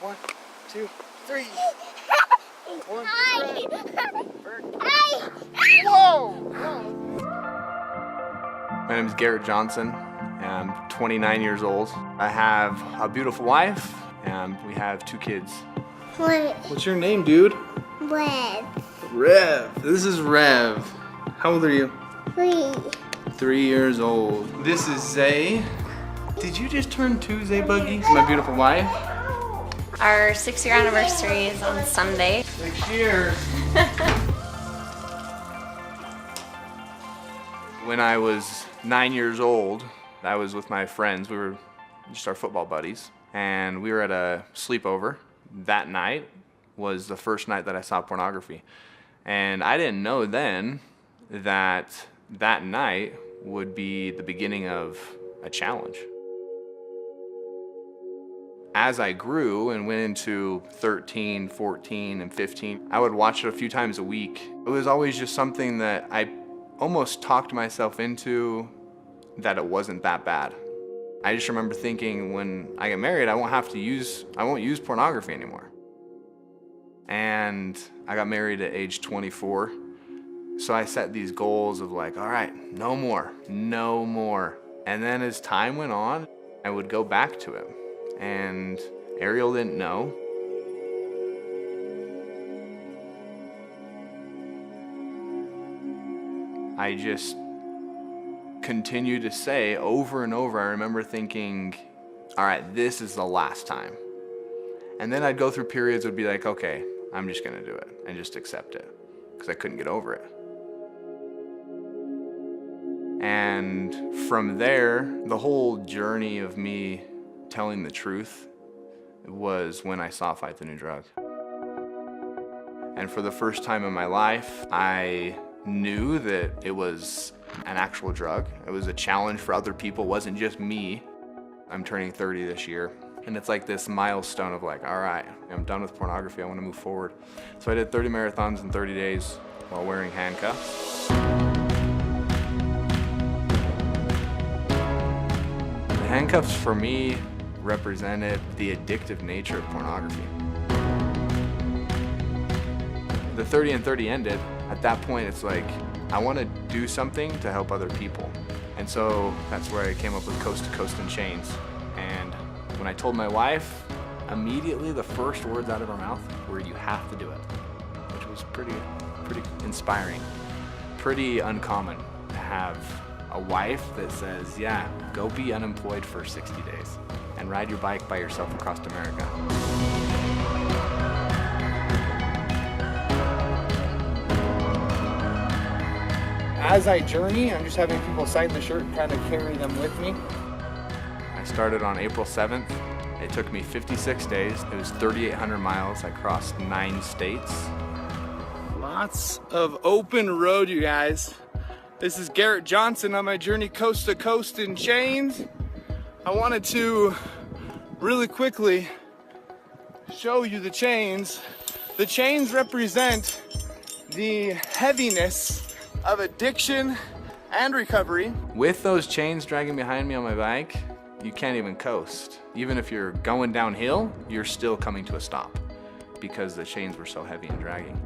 1, 2, 3. One, whoa! My name is Garrett Johnson. I'm 29 years old. I have a beautiful wife, and we have 2 kids. What? What's your name, dude? Rev. Rev. This is Rev. How old are you? 3. 3 years old. This is Zay. Did you just turn 2, Zay Buggy? My beautiful wife. Our 6-year anniversary is on Sunday. 6 years. When I was 9 years old, I was with my friends. We were just our football buddies, and we were at a sleepover. That night was the first night that I saw pornography. And I didn't know then that that night would be the beginning of a challenge. As I grew and went into 13, 14, and 15, I would watch it a few times a week. It was always just something that I almost talked myself into that it wasn't that bad. I just remember thinking when I get married, I won't use pornography anymore. And I got married at age 24. So I set these goals of like, all right, no more. And then as time went on, I would go back to it. And Ariel didn't know. I just continued to say over and over. I remember thinking, all right, this is the last time. And then I'd go through periods would be like, okay, I'm just gonna do it and just accept it because I couldn't get over it. And from there, the whole journey of me telling the truth was when I saw Fight the New Drug. And for the first time in my life, I knew that it was an actual drug. It was a challenge for other people, it wasn't just me. I'm turning 30 this year, and it's like this milestone of like, all right, I'm done with pornography, I want to move forward. So I did 30 marathons in 30 days while wearing handcuffs. The handcuffs for me represented the addictive nature of pornography. The 30 and 30 ended. At that point, it's like, I want to do something to help other people. And so that's where I came up with Coast to Coast in Chains. And when I told my wife, immediately the first words out of her mouth were, "You have to do it," which was pretty inspiring, pretty uncommon to have a wife that says, yeah, go be unemployed for 60 days and ride your bike by yourself across America. As I journey, I'm just having people sign the shirt and kind of carry them with me. I started on April 7th. It took me 56 days. It was 3,800 miles. I crossed 9 states. Lots of open road, you guys. This is Garrett Johnson on my journey coast to coast in chains. I wanted to really quickly show you the chains. The chains represent the heaviness of addiction and recovery. With those chains dragging behind me on my bike, you can't even coast. Even if you're going downhill, you're still coming to a stop because the chains were so heavy and dragging.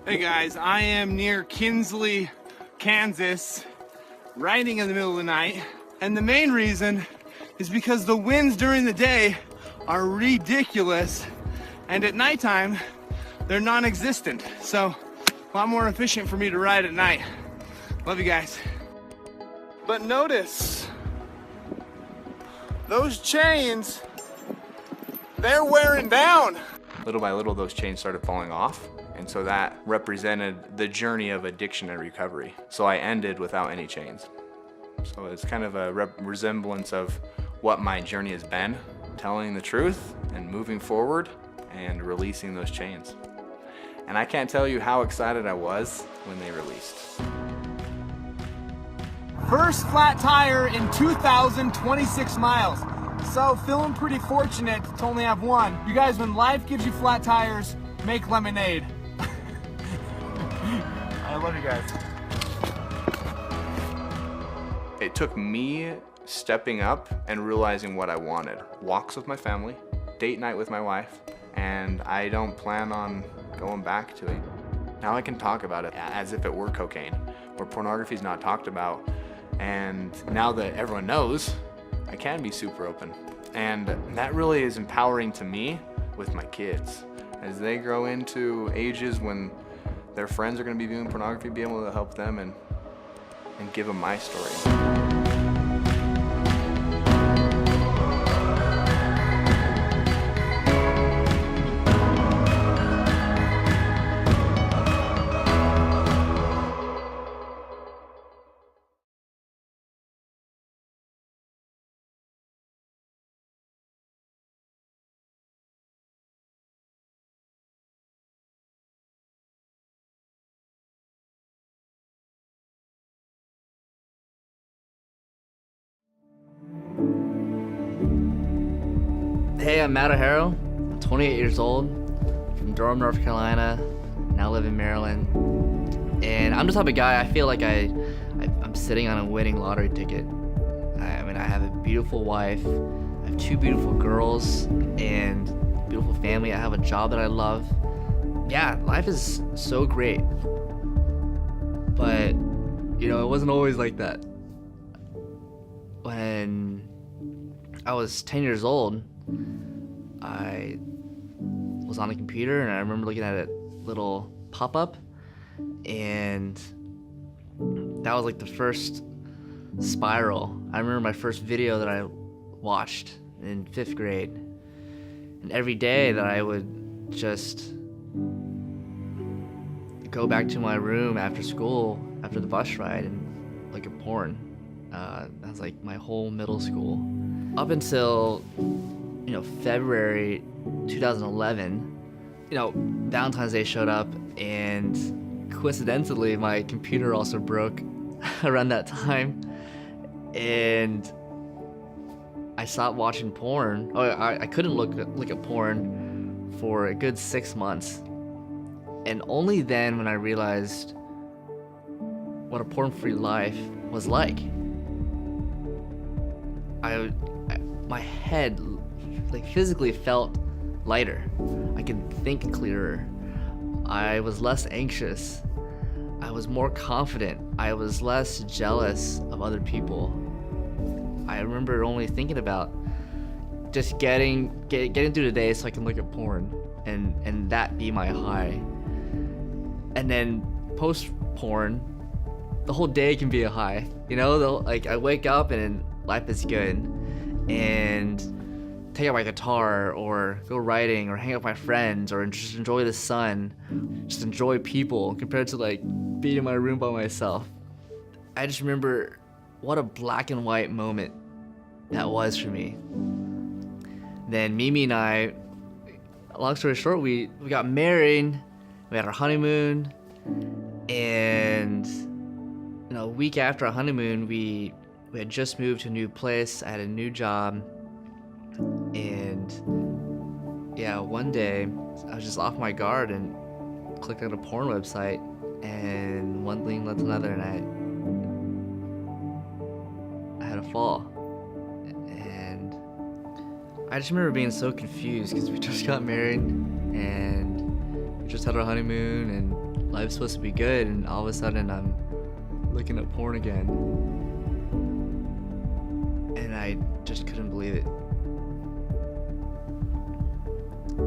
Hey guys, I am near Kinsley, Kansas, riding in the middle of the night. And the main reason is because the winds during the day are ridiculous. And at nighttime, they're non-existent. So a lot more efficient for me to ride at night. Love you guys. But notice, those chains, they're wearing down. Little by little, those chains started falling off. And so that represented the journey of addiction and recovery. So I ended without any chains. So it's kind of a resemblance of what my journey has been, telling the truth and moving forward and releasing those chains. And I can't tell you how excited I was when they released. First flat tire in 2,026 miles. So feeling pretty fortunate to only have one. You guys, when life gives you flat tires, make lemonade. I love you guys. It took me stepping up and realizing what I wanted. Walks with my family, date night with my wife, and I don't plan on going back to it. Now I can talk about it as if it were cocaine, where pornography is not talked about. And now that everyone knows, I can be super open. And that really is empowering to me with my kids. As they grow into ages when their friends are gonna be viewing pornography, be able to help them and give them my story. Hey, I'm Matt O'Hara. I'm 28 years old, from Durham, North Carolina, now live in Maryland. And I'm the type of guy, I feel like I'm sitting on a winning lottery ticket. I mean, I have a beautiful wife, I have 2 beautiful girls, and a beautiful family. I have a job that I love. Yeah, life is so great. But, you know, it wasn't always like that. When I was 10 years old, I was on a computer and I remember looking at a little pop-up, and that was like the first spiral. I remember my first video that I watched in 5th grade, and every day that I would just go back to my room after school, after the bus ride, and look at porn. That was like my whole middle school. Up until February 2011, Valentine's Day showed up, and coincidentally, my computer also broke around that time, and I stopped watching porn. I couldn't look at porn for a good 6 months, and only then when I realized what a porn-free life was like, my head physically felt lighter. I could think clearer. I was less anxious. I was more confident. I was less jealous of other people. I remember only thinking about just getting through the day so I can look at porn and that be my high. And then post porn, the whole day can be a high. I wake up and life is good, and take out my guitar or go riding or hang out with my friends or just enjoy the sun, just enjoy people, compared to being in my room by myself. I just remember what a black and white moment that was for me. Then Mimi and I, long story short, we got married, we had our honeymoon, and a week after our honeymoon, we had just moved to a new place. I had a new job, and yeah, one day I was just off my guard and clicked on a porn website, and one thing led to another, and I had a fall. And I just remember being so confused because we just got married and we just had our honeymoon and life's supposed to be good, and all of a sudden I'm looking at porn again. And I just couldn't believe it.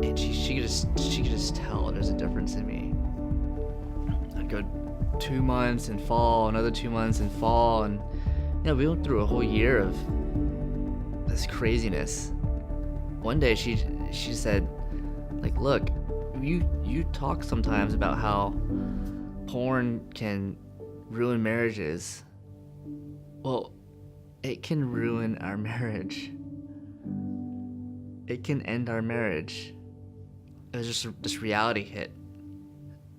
And she could just tell there's a difference in me. I'd go 2 months and fall, another 2 months and fall, and we went through a whole year of this craziness. One day she said, look, you talk sometimes about how porn can ruin marriages. Well, it can ruin our marriage. It can end our marriage. It was just this reality hit.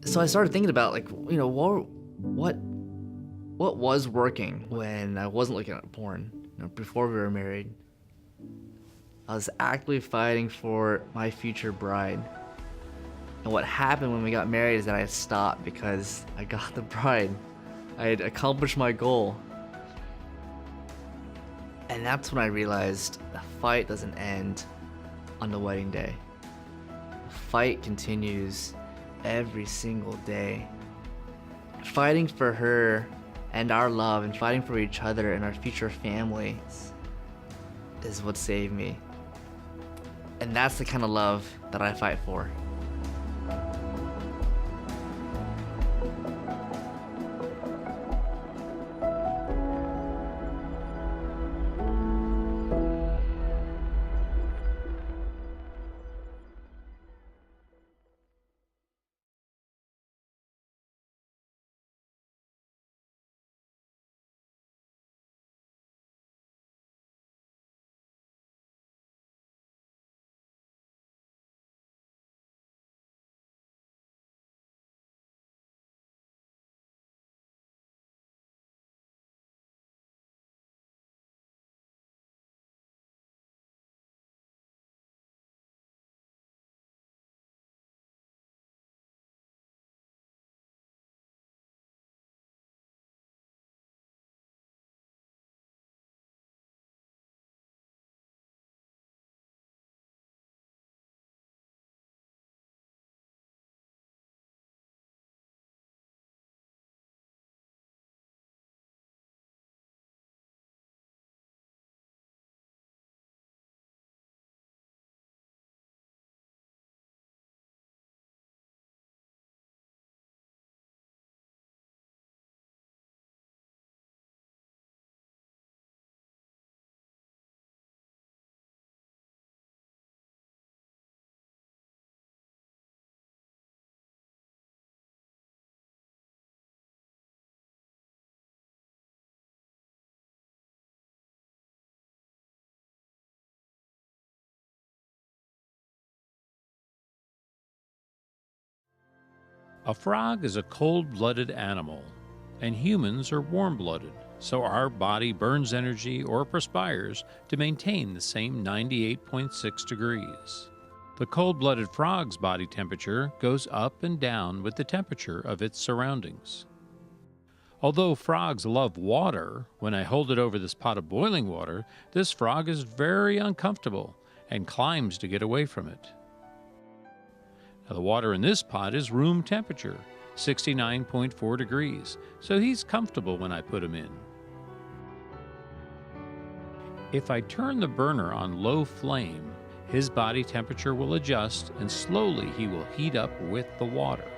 So I started thinking about what was working when I wasn't looking at porn, before we were married. I was actively fighting for my future bride. And what happened when we got married is that I stopped because I got the bride. I had accomplished my goal. And that's when I realized the fight doesn't end on the wedding day. The fight continues every single day. Fighting for her and our love and fighting for each other and our future family is what saved me. And that's the kind of love that I fight for. A frog is a cold-blooded animal, and humans are warm-blooded, so our body burns energy or perspires to maintain the same 98.6 degrees. The cold-blooded frog's body temperature goes up and down with the temperature of its surroundings. Although frogs love water, when I hold it over this pot of boiling water, this frog is very uncomfortable and climbs to get away from it. Now, the water in this pot is room temperature, 69.4 degrees, so he's comfortable when I put him in. If I turn the burner on low flame, his body temperature will adjust and slowly he will heat up with the water.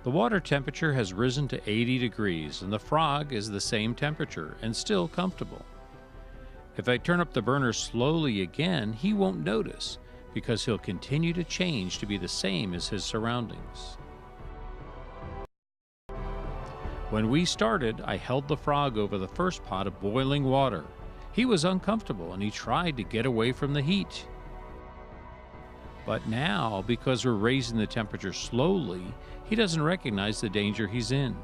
The water temperature has risen to 80 degrees and the frog is the same temperature and still comfortable. If I turn up the burner slowly again, he won't notice, because he'll continue to change to be the same as his surroundings. When we started, I held the frog over the first pot of boiling water. He was uncomfortable and he tried to get away from the heat. But now, because we're raising the temperature slowly, he doesn't recognize the danger he's in.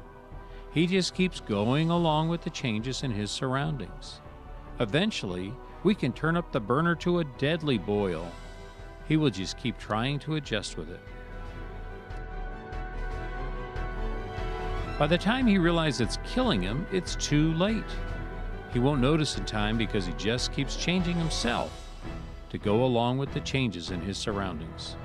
He just keeps going along with the changes in his surroundings. Eventually, we can turn up the burner to a deadly boil. He will just keep trying to adjust with it. By the time he realizes it's killing him, it's too late. He won't notice in time because he just keeps changing himself to go along with the changes in his surroundings.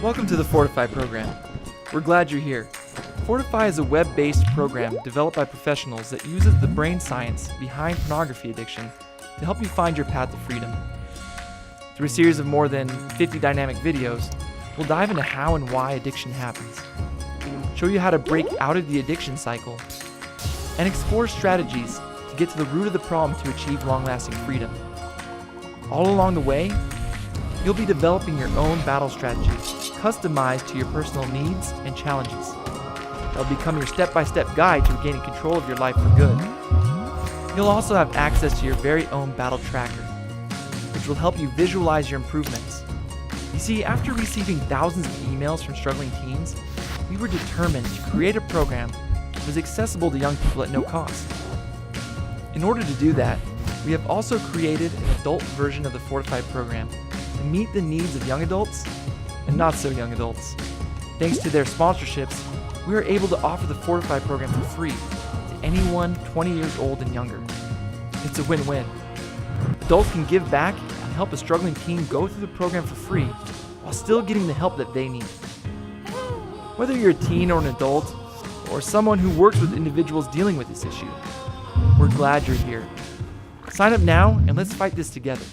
Welcome to the Fortify program. We're glad you're here. Fortify is a web-based program developed by professionals that uses the brain science behind pornography addiction to help you find your path to freedom. Through a series of more than 50 dynamic videos, we'll dive into how and why addiction happens, show you how to break out of the addiction cycle, and explore strategies to get to the root of the problem to achieve long-lasting freedom. All along the way, you'll be developing your own battle strategies, customized to your personal needs and challenges. They'll become your step-by-step guide to regaining control of your life for good. You'll also have access to your very own battle tracker, which will help you visualize your improvements, You see, after receiving thousands of emails from struggling teens, we were determined to create a program that was accessible to young people at no cost. In order to do that, we have also created an adult version of the Fortify program to meet the needs of young adults and not so young adults. Thanks to their sponsorships, we are able to offer the Fortify program for free to anyone 20 years old and younger. It's a win-win. Adults can give back and help a struggling teen go through the program for free while still getting the help that they need. Whether you're a teen or an adult, or someone who works with individuals dealing with this issue, we're glad you're here. Sign up now and let's fight this together.